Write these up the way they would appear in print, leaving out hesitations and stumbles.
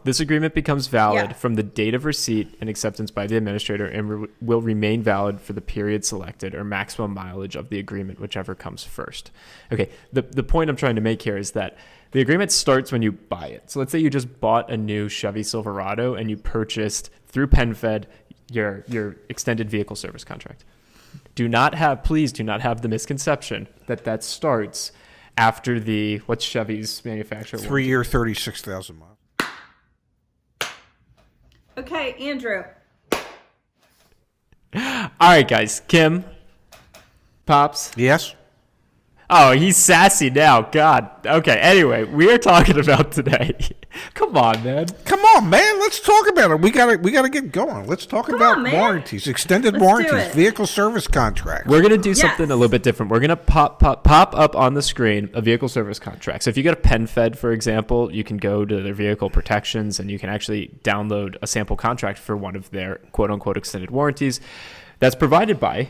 This agreement becomes valid Yeah. from the date of receipt and acceptance by the administrator and will remain valid for the period selected or maximum mileage of the agreement, whichever comes first. Okay, the point I'm trying to make here is that the agreement starts when you buy it. So let's say you just bought a new Chevy Silverado and you purchased through PenFed your extended vehicle service contract. Please do not have the misconception that starts after what's Chevy's manufacturer? 3 year, 36,000 miles. Okay, Andrew. All right, guys. Kim, Pops. Yes? Oh, he's sassy now. God. Okay. Anyway, we are talking about today. Come on, man. Come on, man. Let's talk about it. We gotta get going. Let's talk about warranties, extended warranties, vehicle service contracts. We're gonna do something a little bit different. We're gonna pop up on the screen a vehicle service contract. So if you go to PenFed, for example, you can go to their vehicle protections and you can actually download a sample contract for one of their quote unquote extended warranties that's provided by,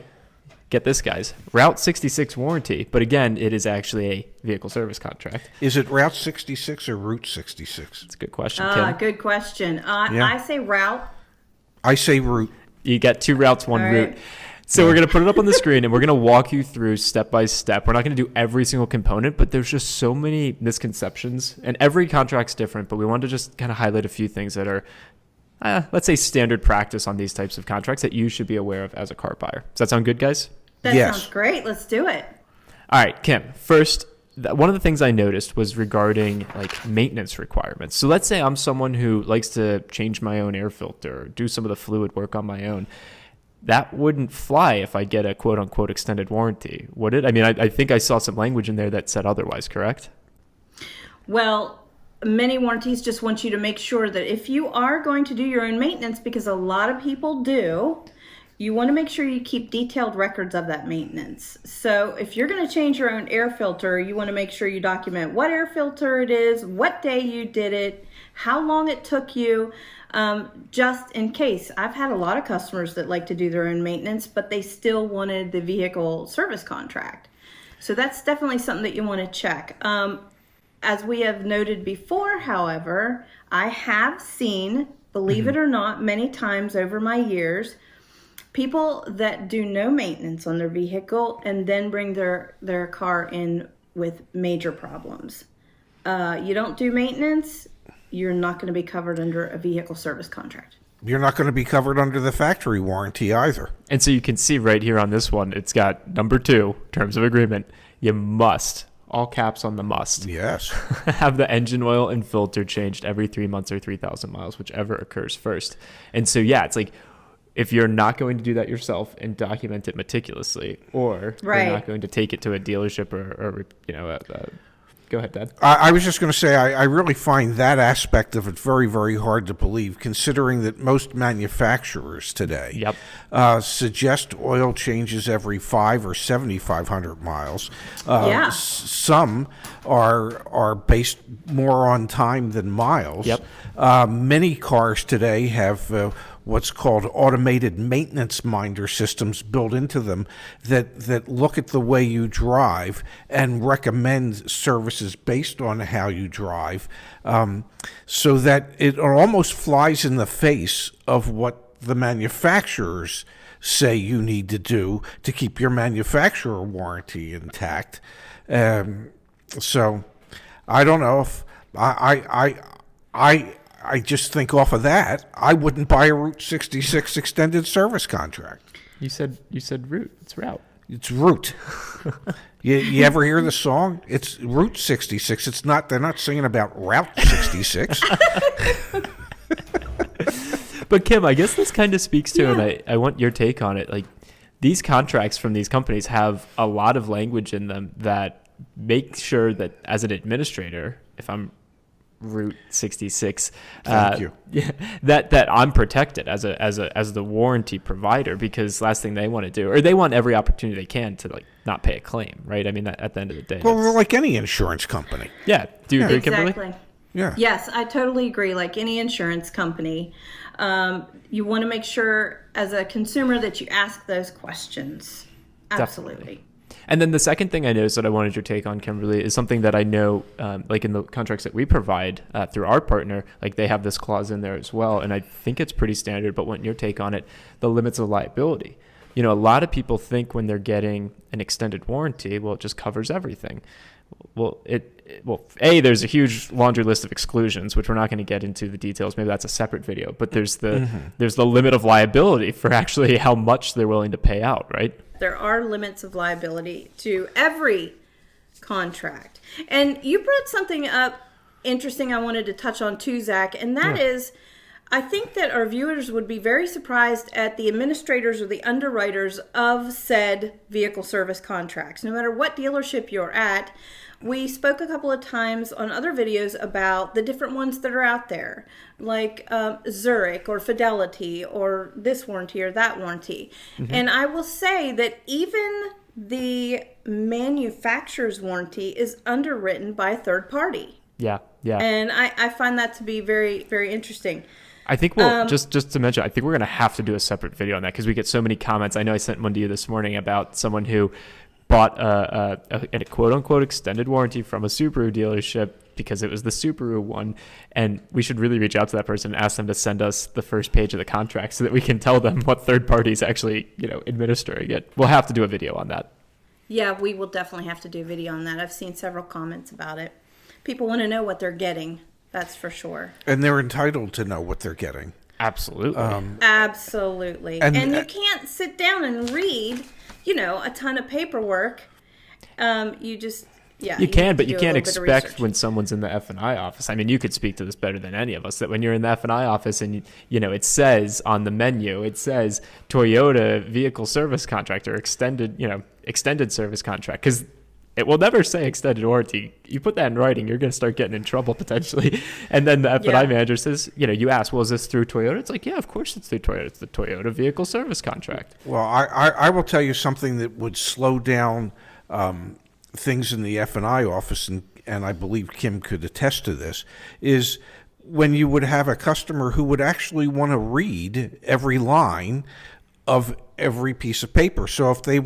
get this, guys, Route 66 warranty. But again, it is actually a vehicle service contract. Is it Route 66 or Route 66? It's a good question, Kim. Good question. I say route. I say route. You get 2 routes, 1 route. So we're going to put it up on the screen and we're going to walk you through step by step. We're not going to do every single component, but there's just so many misconceptions and every contract's different, but we wanted to just kind of highlight a few things that are, let's say, standard practice on these types of contracts that you should be aware of as a car buyer. Does that sound good, guys? That sounds great. Let's do it. All right, Kim, first, one of the things I noticed was regarding like maintenance requirements. So let's say I'm someone who likes to change my own air filter or do some of the fluid work on my own. That wouldn't fly if I get a quote unquote extended warranty, would it? I mean, I think I saw some language in there that said otherwise, correct? Well, many warranties just want you to make sure that if you are going to do your own maintenance, because a lot of people do, you want to make sure you keep detailed records of that maintenance. So if you're going to change your own air filter, you want to make sure you document what air filter it is, what day you did it, how long it took you, just in case. I've had a lot of customers that like to do their own maintenance, but they still wanted the vehicle service contract. So that's definitely something that you want to check. As we have noted before, however, I have seen, believe it or not, many times over my years, people that do no maintenance on their vehicle and then bring their car in with major problems. You don't do maintenance, you're not going to be covered under a vehicle service contract. You're not going to be covered under the factory warranty either. And so you can see right here on this one, it's got number 2, terms of agreement. You must, all caps on the must. Yes. Have the engine oil and filter changed every 3 months or 3,000 miles, whichever occurs first. And so, yeah, it's like, if you're not going to do that yourself and document it meticulously, or you're not going to take it to a dealership or go ahead, Dad. I was just going to say, I really find that aspect of it very, very hard to believe, considering that most manufacturers today suggest oil changes every 5 or 7,500 miles. Some are based more on time than miles. Many cars today have what's called automated maintenance minder systems built into them that look at the way you drive and recommend services based on how you drive, so that it almost flies in the face of what the manufacturers say you need to do to keep your manufacturer warranty intact. So I don't know if I just think off of that, I wouldn't buy a Route 66 extended service contract. You said route. It's route. It's route. You ever hear the song? It's Route 66. It's not. They're not singing about Route 66. But Kim, I guess this kind of speaks to, and I want your take on it. Like, these contracts from these companies have a lot of language in them that make sure that as an administrator, if I'm Route 66. Thank you. Yeah, that I'm protected as the warranty provider, because last thing they want to do, or they want every opportunity they can to like not pay a claim, right? I mean, at the end of the day. Well, like any insurance company. Yeah. Do you agree, Kimberly? Exactly. Yeah. Yes, I totally agree. Like any insurance company, you want to make sure as a consumer that you ask those questions. Absolutely. Definitely. And then the second thing I noticed that I wanted your take on, Kimberly, is something that I know, like in the contracts that we provide through our partner, like they have this clause in there as well. And I think it's pretty standard, but want your take on it, the limits of liability. A lot of people think when they're getting an extended warranty, well, it just covers everything. Well, there's a huge laundry list of exclusions, which we're not going to get into the details. Maybe that's a separate video, but there's the limit of liability for actually how much they're willing to pay out, right? There are limits of liability to every contract. And you brought something up interesting I wanted to touch on too, Zach, and that is, I think that our viewers would be very surprised at the administrators or the underwriters of said vehicle service contracts. No matter what dealership you're at, we spoke a couple of times on other videos about the different ones that are out there, like Zurich or Fidelity or this warranty or that warranty. And I will say that even the manufacturer's warranty is underwritten by a third party. Yeah. And I find that to be very, very interesting. I think we'll just to mention, I think we're going to have to do a separate video on that because we get so many comments. I know I sent one to you this morning about someone who bought a quote unquote extended warranty from a Subaru dealership because it was the Subaru one. And we should really reach out to that person and ask them to send us the first page of the contract so that we can tell them what third parties actually, administering it. We'll have to do a video on that. Yeah, we will definitely have to do a video on that. I've seen several comments about it. People want to know what they're getting. That's for sure. And they're entitled to know what they're getting. Absolutely. Absolutely. And you can't sit down and read, a ton of paperwork. You can, but you can't expect when someone's in the F&I office. I mean, you could speak to this better than any of us, that when you're in the F&I office and, it says on the menu, it says Toyota vehicle service contract or extended service contract. Because it will never say extended warranty. You put that in writing, you're going to start getting in trouble potentially. And then the F&I manager says, you ask, well, is this through Toyota? It's like, yeah, of course it's through Toyota. It's the Toyota vehicle service contract. Well, I will tell you something that would slow down things in the F&I office, and I believe Kim could attest to this, is when you would have a customer who would actually want to read every line of every piece of paper. So if they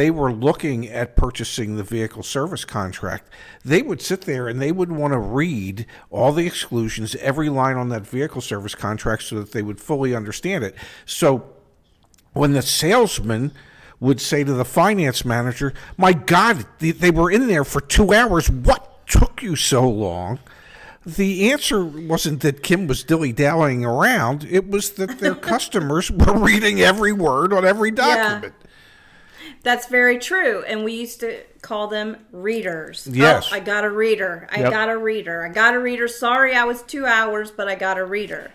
were looking at purchasing the vehicle service contract, they would sit there and they would want to read all the exclusions, every line on that vehicle service contract, so that they would fully understand it. So when the salesman would say to the finance manager, "My God, they were in there for 2 hours. What took you so long?" The answer wasn't that Kim was dilly-dallying around. It was that their customers were reading every word on every document. Yeah. That's very true. And we used to call them readers. Yes. Oh, I got a reader. I got a reader. Sorry, I was 2 hours, but I got a reader.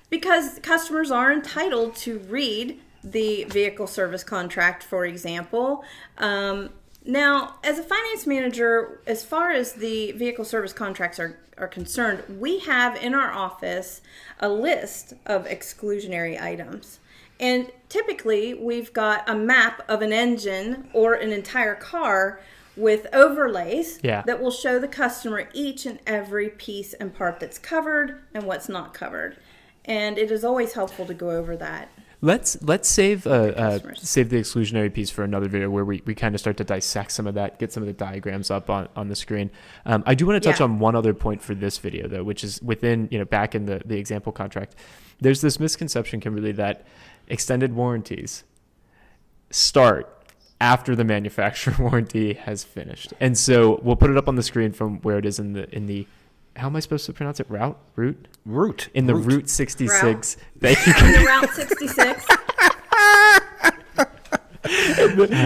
Because customers are entitled to read the vehicle service contract, for example. Now, as a finance manager, as far as the vehicle service contracts are concerned, we have in our office a list of exclusionary items. And typically, we've got a map of an engine or an entire car with overlays that will show the customer each and every piece and part that's covered and what's not covered. And it is always helpful to go over that. Let's save the exclusionary piece for another video where we kind of start to dissect some of that, get some of the diagrams up on the screen. I do want to touch on one other point for this video though, which is within, back in the example contract, there's this misconception, Kimberly, that extended warranties start after the manufacturer warranty has finished. And so we'll put it up on the screen from where it is in the how am I supposed to pronounce it? Route? In the Route 66. Route. Thank you. In the Route 66.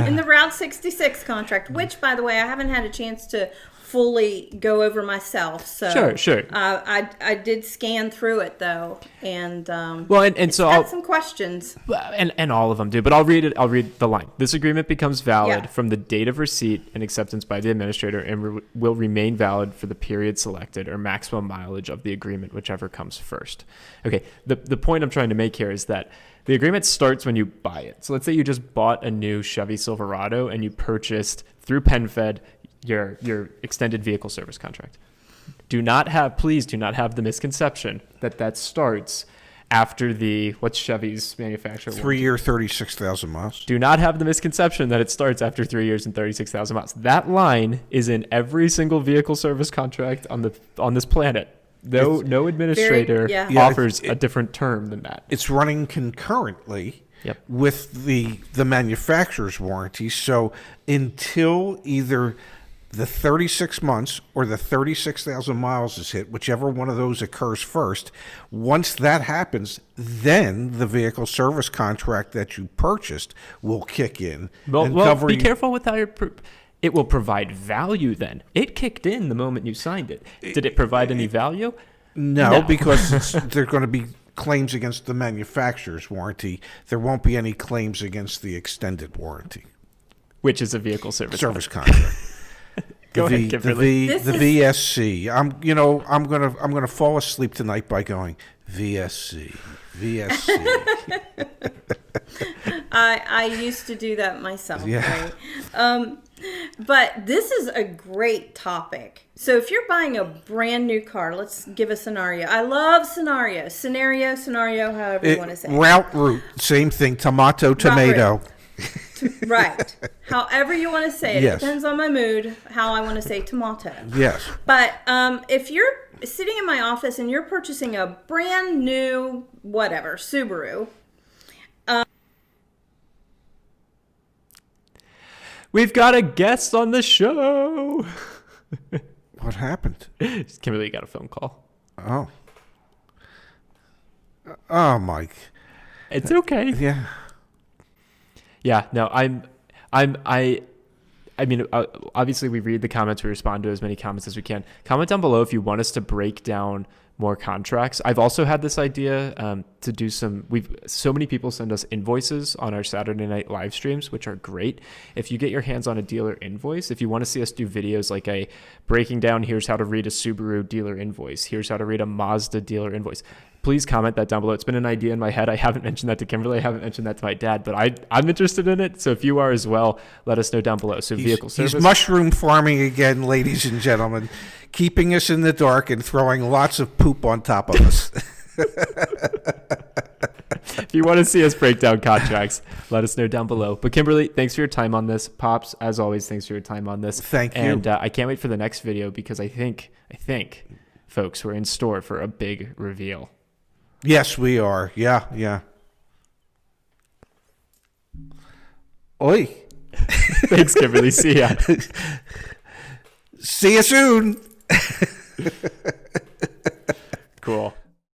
In the Route 66 contract, which, by the way, I haven't had a chance to fully go over myself. So sure. I did scan through it though, and so I'll some questions. And all of them do, but I'll read it. I'll read the line. This agreement becomes valid from the date of receipt and acceptance by the administrator, and will remain valid for the period selected or maximum mileage of the agreement, whichever comes first. Okay. The point I'm trying to make here is that the agreement starts when you buy it. So let's say you just bought a new Chevy Silverado and you purchased through PenFed your extended vehicle service contract. Please do not have the misconception that starts after what's Chevy's manufacturer? 3 year, 36,000 miles. Do not have the misconception that it starts after 3 years and 36,000 miles. That line is in every single vehicle service contract on this planet. No administrator offers a different term than that. It's running concurrently with the manufacturer's warranty. So until either the 36 months or the 36,000 miles is hit, whichever one of those occurs first, once that happens, then the vehicle service contract that you purchased will kick in. Well, be careful with how it will provide value then. It kicked in the moment you signed it. Did it provide any value? No. Because there are going to be claims against the manufacturer's warranty. There won't be any claims against the extended warranty, which is a vehicle service contract. Go ahead, Kimberly. The VSC. I'm gonna fall asleep tonight by going VSC. I used to do that myself. Yeah. Right? But this is a great topic. So if you're buying a brand new car, let's give a scenario. I love scenario, however you want to say it. Route, same thing. Tomato. Right. However you want to say it. Yes. It depends on my mood, how I want to say tomato. Yes. But if you're sitting in my office and you're purchasing a brand new, whatever, Subaru. We've got a guest on the show. What happened? Kimberly got a phone call. Oh, Mike. It's okay. Yeah. Yeah, no, I mean, obviously we read the comments, we respond to as many comments as we can. Comment down below if you want us to break down more contracts. I've also had this idea to do so many people send us invoices on our Saturday night live streams, which are great. If you get your hands on a dealer invoice, if you want to see us do videos like breaking down, here's how to read a Subaru dealer invoice, here's how to read a Mazda dealer invoice, please comment that down below. It's been an idea in my head. I haven't mentioned that to Kimberly. I haven't mentioned that to my dad, but I'm interested in it. So if you are as well, let us know down below. So vehicle service. He's mushroom farming again, ladies and gentlemen, keeping us in the dark and throwing lots of poop on top of us. If you want to see us break down contracts, let us know down below. But Kimberly, thanks for your time on this. Pops, as always, thanks for your time on this. Thank you. And I can't wait for the next video because I think, folks, we're in store for a big reveal. Yes, we are. Yeah. Oi. Thanks, Kimberly. See ya. See you soon.